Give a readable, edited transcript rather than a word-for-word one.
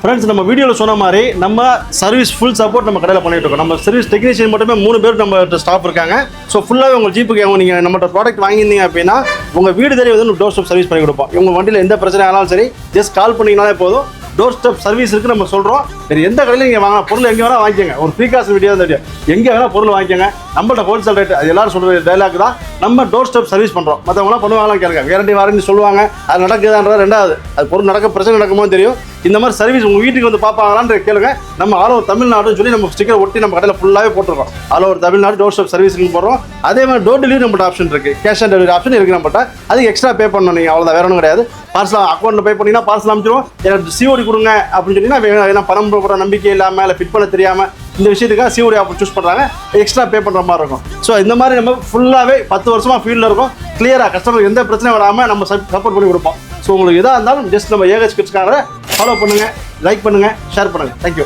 Friends நம்ம வீடியோல சொன்ன மாதிரி நம்ம சர்வீஸ் ஃபுல் சப்போர்ட் நம்ம கடையில பண்ணிட்டு இருக்கோம். நம்ம சர்வீஸ் டெக்னீஷியன் மட்டுமே 3 பேர் நம்ம ஸ்டாஃப் இருக்காங்க. ஸோ ஃபுல்லாவே உங்க ஜீப்புக்கு நீங்க நம்மகிட்ட ப்ராடக்ட் வாங்கியிருந்தீங்க அப்படின்னா உங்க வீடு தேடி வந்து டோர் ஸ்டெப் சர்வீஸ் பண்ணி கொடுப்போம். உங்க வண்டியில எந்த பிரச்சனை ஆனாலும் சரி ஜஸ்ட் கால் பண்ணீங்கனாலே போதும். டோர் ஸ்டெப் சர்வீஸ் இருக்கு நம்ம சொல்றோம். வேறு எந்த கடையில் நீங்கள் வாங்கலாம், பொருள் எங்கே வேணால் வாங்கிக்கோங்க. ஒரு ஃப்ரீ காசு வீடியோ தான் வீடியோ எங்கே வேணால் பொருள் வாங்கிக்கோங்க. நம்மள்ட்ட ஹோல்சேல் ரேட் அது எல்லாரும் சொல்கிற டைலாக் தான். நம்ம டோர் ஸ்டெப் சர்வீஸ் பண்ணுறோம். மற்றவங்களாம் பண்ணுவாங்களாம் கேளுங்க, கேரண்டி வாரண்டி சொல்லுவாங்க. அது நடக்குதான்றது ரெண்டாவது, அது பொருள் நடக்க பிரச்சனை நடக்குமோ தெரியும். இந்த மாதிரி சர்வீஸ் உங்கள் வீட்டுக்கு வந்து பார்ப்பாங்களான்னு கேளுங்க. நம்ம ஆல் ஓவர் தமிழ்நாடுன்னு சொல்லி நம்ம ஸ்டிக்கர் ஒட்டி நம்ம கடையில் ஃபுல்லாகவே போட்டுருக்கோம். All over Tamil Nadu door step சர்வீஸ்க்கு போடுறோம். அதே மாதிரி டோர் டெலிவரி நம்மகிட்ட ஆப்ஷன் இருக்குது. கேஷ் ஆன் டெலிவரி ஆப்ஷன் இருக்குது நம்மகிட்ட. அதுக்கு எக்ஸ்ட்ரா பே பண்ணணும் நீங்கள், அவ்வளோதான், வேற ஒன்றும் கிடையாது. பார்சல் அக்கௌண்ட்டில் பே பண்ணிங்கன்னா பார்சல் அனுப்பிச்சிடுவோம். எனக்கு சிஓடி கொடுங்க அப்படின்னு சொன்னீங்கன்னா பணம் போடுற நம்பிக்கை இல்லாமல் இல்லை ஃபிட் பண்ண தெரியாமல் இந்த விஷயத்துக்காக சிஓடி ஆப்ஷன் சூஸ் பண்ணுறாங்க. எக்ஸ்ட்ரா பே பண்ணுற மாதிரி இருக்கும். ஸோ இந்த மாதிரி நம்ம ஃபுல்லாகவே 10 வருஷமாக ஃபீல்டில் இருக்கும். கிளியராக கஸ்டமருக்கு எந்த பிரச்சனையும் வராமல் நம்ம சப்போர்ட் பண்ணி கொடுப்போம். ஸோ உங்களுக்கு எதாக இருந்தாலும் ஜஸ்ட் நம்ம ஏகச் கிட்ஸ்க்காக ஃபாலோ பண்ணுங்கள், லைக் பண்ணுங்கள், ஷேர் பண்ணுங்கள். தேங்க்யூ.